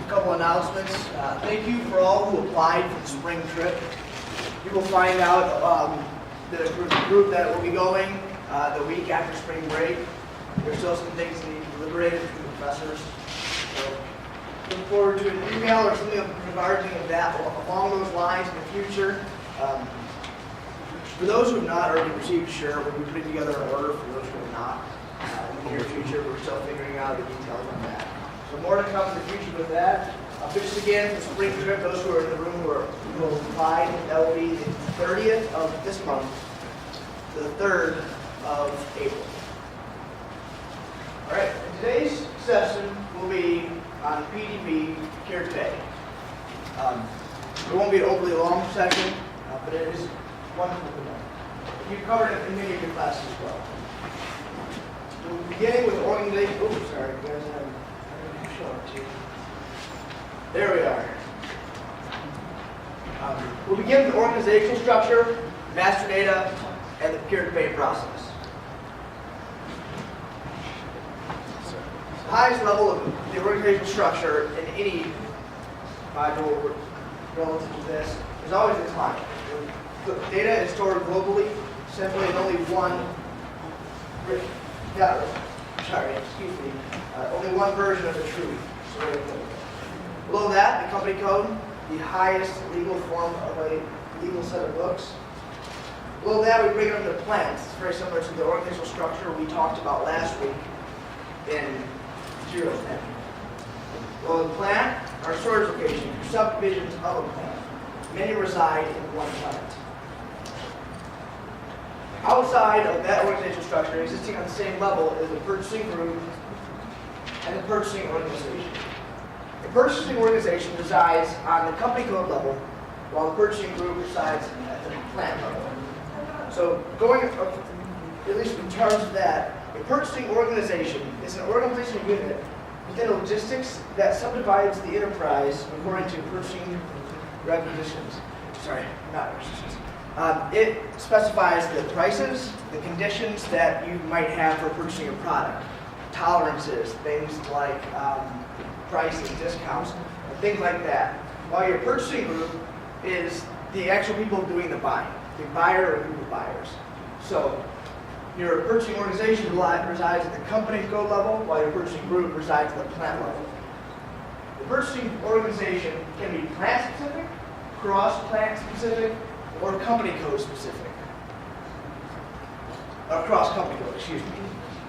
couple announcements. Thank you for all who applied for the spring trip. You will find out the group that will be going the week after spring break. There's still some things that need to be deliberated from the professors. So look forward to an email or something regarding that along those lines in the future. For those who have not already received, sure, we'll be putting together an order for those who have not. In the near future, we're still figuring out the details on that. So more to come in the future with that. Just again, the spring trip, those who are in the room who will apply, that will be the 30th of this month to the 3rd of April. All right, today's session will be on PTP Care Today. It won't be an overly long session, but it is wonderful to know. You've covered it in many of your classes as well. So beginning with organization. Oops, sorry, you guys have show it to you. There we are. We'll begin with the organizational structure, master data, and the procure-to-pay process. The highest level of the organizational structure in any module relative to this is always the client. The data is stored globally, simply in only one. Only one version of the truth. Below that, the company code, the highest legal form of a legal set of books. Below that, we bring it under plans. It's very similar to the organizational structure we talked about last week in material 10. Below the plant are storage locations, subdivisions of a plant. Many reside in one plant. Outside of that organizational structure, existing on the same level, is the purchasing group and the purchasing organization. The purchasing organization resides on the company code level, while the purchasing group resides at the plant level. So going, at least in terms of that, a purchasing organization is an organizational unit within logistics that subdivides the enterprise according to purchasing requisitions. Sorry, not requisitions. It specifies the prices, the conditions that you might have for purchasing a product, tolerances, things like pricing, discounts, things like that. While your purchasing group is the actual people doing the buying, the buyer or group of buyers. So your purchasing organization resides at the company code level, while your purchasing group resides at the plant level. The purchasing organization can be plant specific, cross-plant specific, or company code specific. Cross company code, excuse me.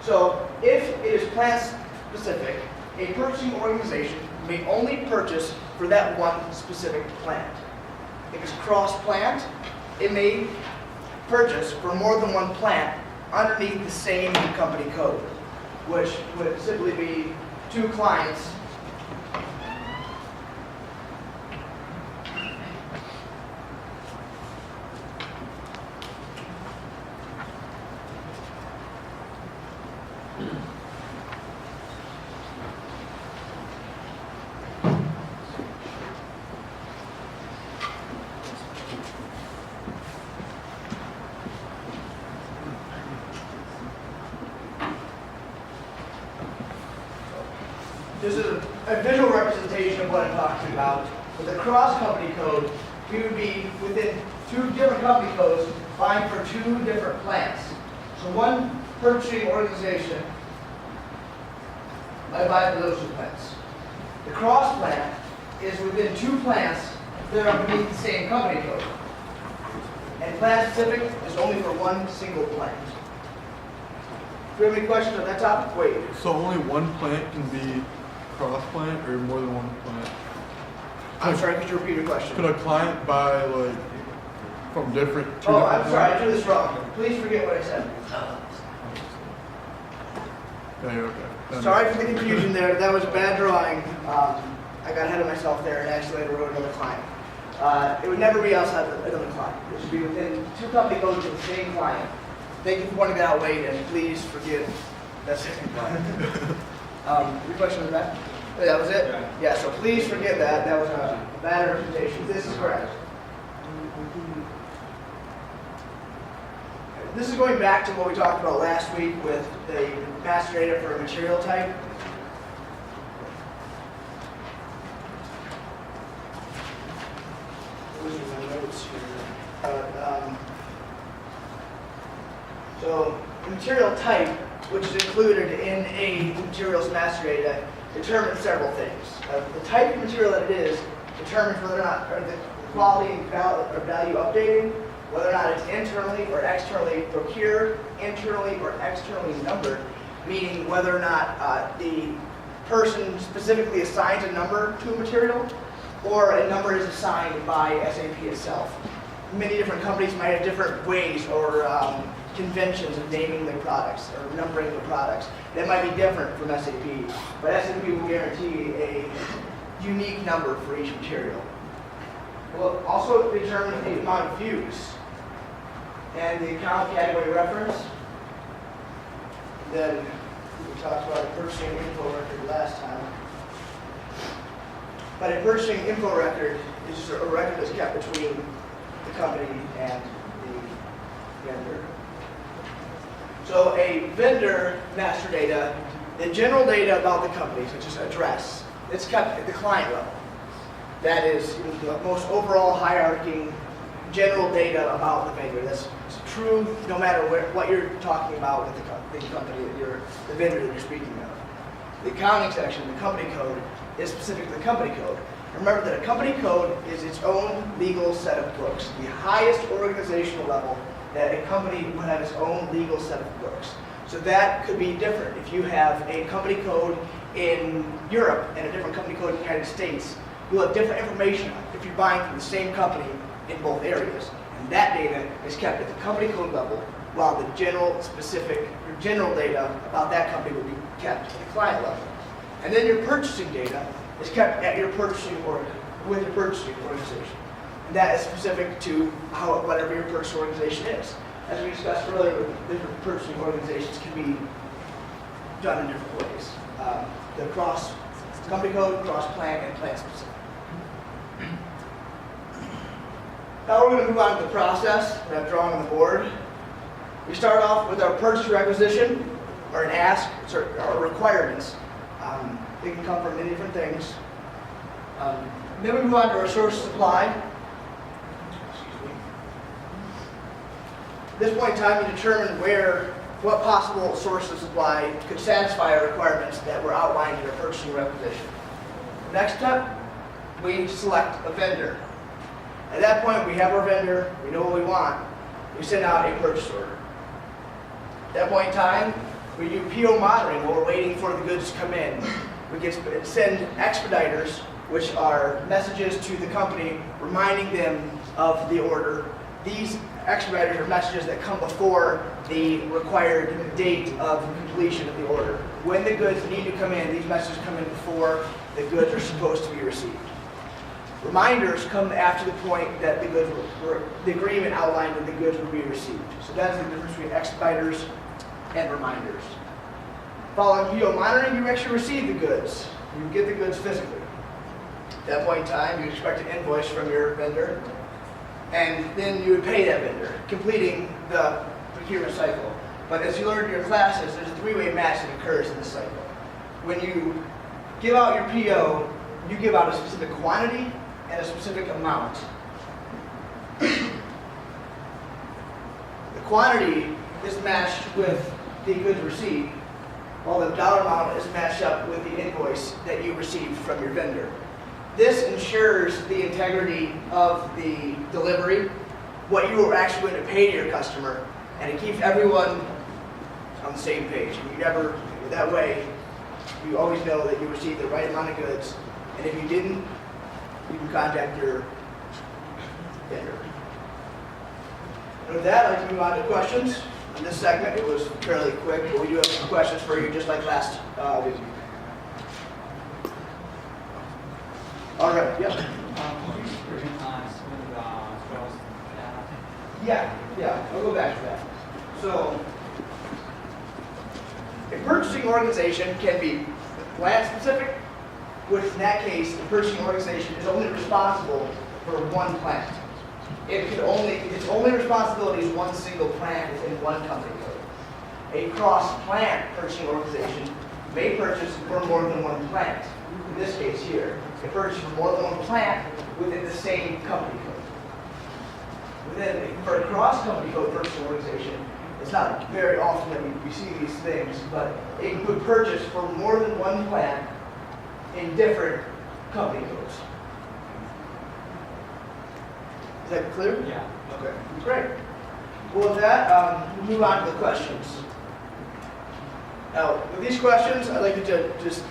So if it is plant specific, a purchasing organization may only purchase for that one specific plant. If it's cross-plant, it may purchase for more than one plant underneath the same company code, which would simply be two clients . This is a visual representation of what I'm talking about. With the cross-company code, we would be within two different company codes buying for two different plants. So one purchasing organization might buy for those two plants. The cross-plant is within two plants that are beneath the same company code. And plant-specific is only for one single plant. Do you have any questions on that topic? Wait. So only one plant can be cross-plant, or more than one plant? I'm sorry, could you repeat your question? Could a client buy like from different? Oh, I'm sorry, I drew this wrong. Please forget what I said. Okay, okay. Sorry for the confusion there. That was a bad drawing. I got ahead of myself there and accidentally wrote another client. It would never be outside of another client. It should be within two company codes of the same client. Thank you for pointing that out, Wade, and please forget that second client. Your question was that? That was it? Yeah, so please forget that. That was a bad representation. This is correct. This is going back to what we talked about last week with the master data for a material type. notes here. So the material type, which is included in a materials master data, determines several things. The type of material that it is determines whether or not the quality and value updating, whether or not it's internally or externally procured, internally or externally numbered, meaning whether or not the person specifically assigns a number to a material or a number is assigned by SAP itself. Many different companies might have different ways or conventions of naming their products or numbering the products. That might be different from SAP, but SAP will guarantee a unique number for each material. We'll also determine the amount of views and the account category reference. Then we talked about a purchasing info record last time. But a purchasing info record is just a record that's kept between the company and the vendor. So a vendor master data, the general data about the company, such as address, it's kept at the client level. That is the most overall hierarchy, general data about the vendor. That's true no matter what you're talking about with the company that the vendor that you're speaking of. The accounting section, the company code, is specific to the company code. Remember that a company code is its own legal set of books, the highest organizational level that a company would have its own legal set of books. So that could be different. If you have a company code in Europe and a different company code in the United States, you'll have different information if you're buying from the same company in both areas. And that data is kept at the company code level, while the general data about that company will be kept at the client level. And then your purchasing data is kept at your with your purchasing organization. And that is specific to whatever your purchasing organization is. As we discussed earlier, different purchasing organizations can be done in different ways. The cross company code, cross plant, and plant specific. Now we're going to move on to the process that I've drawn on the board. We start off with our purchase requisition, or an ask, or requirements. They can come from many different things. Then we move on to our source of supply. At this point in time, we determine what possible source of supply could satisfy our requirements that were outlined in our purchasing requisition. Next step, we select a vendor. At that point, we have our vendor, we know what we want, we send out a purchase order. At that point in time, we do PO monitoring while we're waiting for the goods to come in. We can send expediters, which are messages to the company reminding them of the order. These expediters are messages that come before the required date of completion of the order. When the goods need to come in, these messages come in before the goods are supposed to be received. Reminders come after the point that the agreement outlined that the goods will be received. So that's the difference between expediters and reminders. Following PO monitoring, you actually receive the goods. You get the goods physically. At that point in time, you expect an invoice from your vendor, and then you would pay that vendor, completing the procurement cycle. But as you learned in your classes, there's a three-way match that occurs in this cycle. When you give out your PO, you give out a specific quantity and a specific amount. The quantity is matched with the goods received, while the dollar amount is matched up with the invoice that you received from your vendor. This ensures the integrity of the delivery, what you are actually going to pay to your customer, and it keeps everyone on the same page. That way, you always know that you received the right amount of goods, and if you didn't, you can contact your vendor. And with that, I'd like to move on to questions. In this segment, it was fairly quick, but we do have some questions for you, just like last week. All right, yeah. Yeah, I'll go back to that. So, a purchasing organization can be plant specific, which in that case, the purchasing organization is only responsible for one plant. Its only responsibility is one single plant within one company code. A cross-plant purchasing organization may purchase for more than one plant. In this case here, a purchase for more than one plant within the same company code. for a cross-company code purchasing organization, it's not very often that we see these things, but it could purchase for more than one plant in different company codes. Is that clear? Yeah. Okay, great. Well, with that, we'll move on to the questions. Now, with these questions, I'd like you to just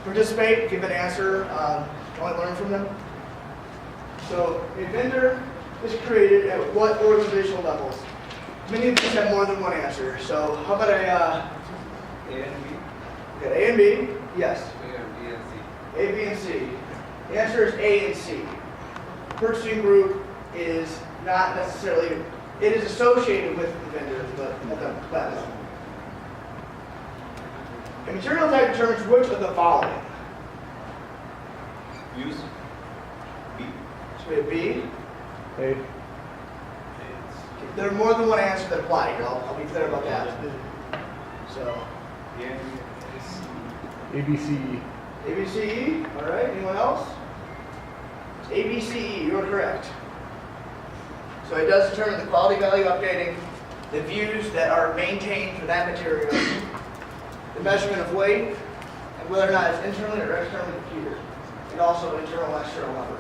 participate, give an answer, only learn from them. So, a vendor is created at what organizational levels? Many of these have more than one answer. So, how about A and B. we got A and B? Yes. We have B and C. A, B, and C. The answer is A and C. Purchasing group is not necessarily, it is associated with the vendor, but at the plant level. A material type determines which of the following. Use. B. So we have B. A. There are more than one answer that apply here. I'll be clear about that. So, A and B. A, B, C, E. A, B, C, E. All right. Anyone else? A, B, C, E. You are correct. So it does determine the quality value updating, the views that are maintained for that material, the measurement of weight, and whether or not it's internally or externally computed, and also internal and external number.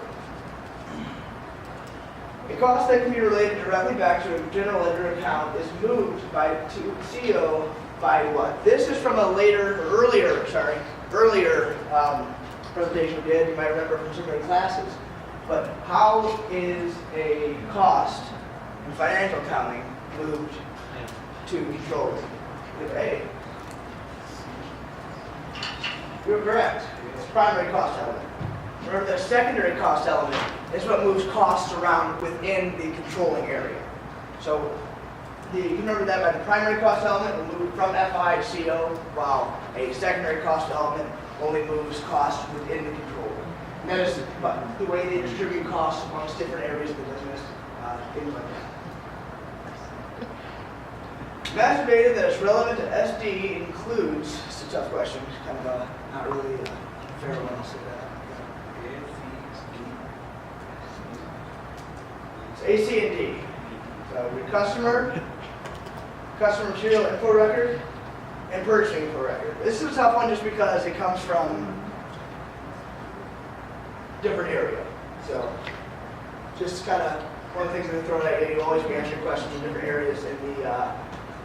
A cost that can be related directly back to a general ledger account is moved to CO by what? This is from a earlier presentation we did. You might remember from some of the classes. But how is a cost in financial accounting moved to control? With A. You're correct. It's primary cost element. Remember, the secondary cost element is what moves costs around within the controlling area. So you can remember that by the primary cost element will move from FI to CO, while a secondary cost element only moves costs within the control. And that is the way they distribute costs amongst different areas of the business, things like that. Master data that is relevant to SD includes, it's a tough question, it's kind of not really fair when I say that. It's A, C, and D. So your customer material info record, and purchasing info record. This is a tough one just because it comes from different area. So just kind of one of the things I'm going to throw at you, you always be answering questions in different areas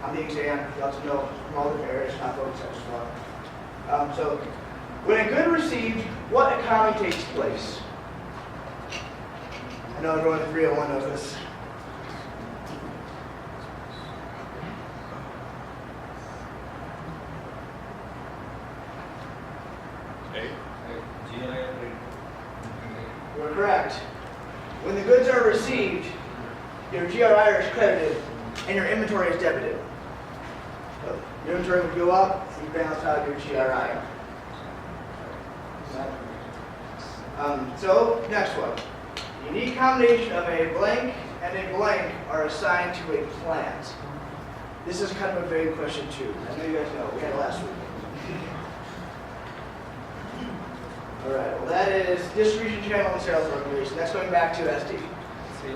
on the exam. You have to know from all different areas, not focus on just one. So when a good received, what accounting takes place? I know everyone in 301 knows this. You're correct. When the goods are received, your GRI is credited and your inventory is debited. So your inventory would go up, you balance out your GRI. So next one. The unique combination of a blank and a blank are assigned to a plant. This is kind of a vague question too. I know you guys know. We had it last week. All right, well that is distribution channel and sales organization. That's going back to SD.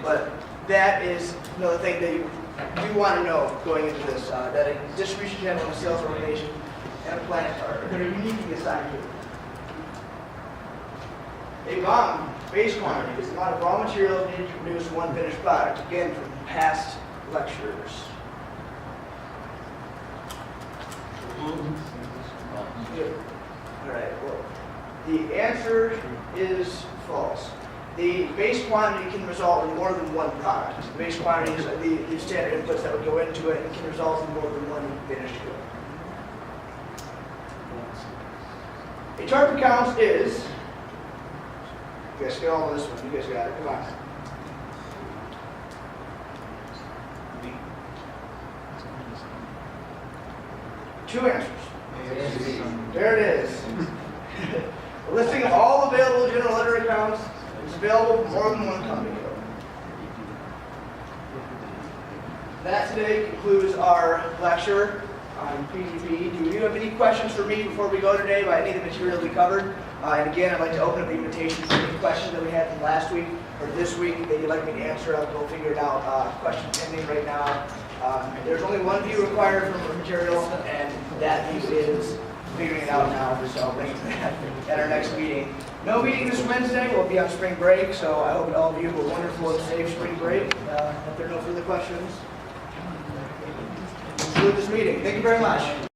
But that is another thing that you want to know going into this, that a distribution channel and sales organization and a plant are they're uniquely assigned to. A BOM, base quantity, is the amount of raw materials needed to produce one finished product, again from past lectures. All right, well, the answer is false. The base quantity can result in more than one product. The base quantity is the standard inputs that would go into it and can result in more than one finished good. A TARP account is, you guys get all of this one, you guys got it, come on. Two answers. There it is. A listing of all available general ledger accounts is available from more than one company code. That today concludes our lecture on PTP. Do you have any questions for me before we go today about any of the material we covered? And again, I'd like to open up the invitation for any questions that we had from last week or this week that you'd like me to answer. I'll go figure it out. Question pending right now. There's only one view required from the material, and that view is figuring it out now. So I'll bring it to that at our next meeting. No meeting this Wednesday. We'll be on spring break, so I hope all of you have a wonderful and safe spring break. If there are no further questions, conclude this meeting. Thank you very much.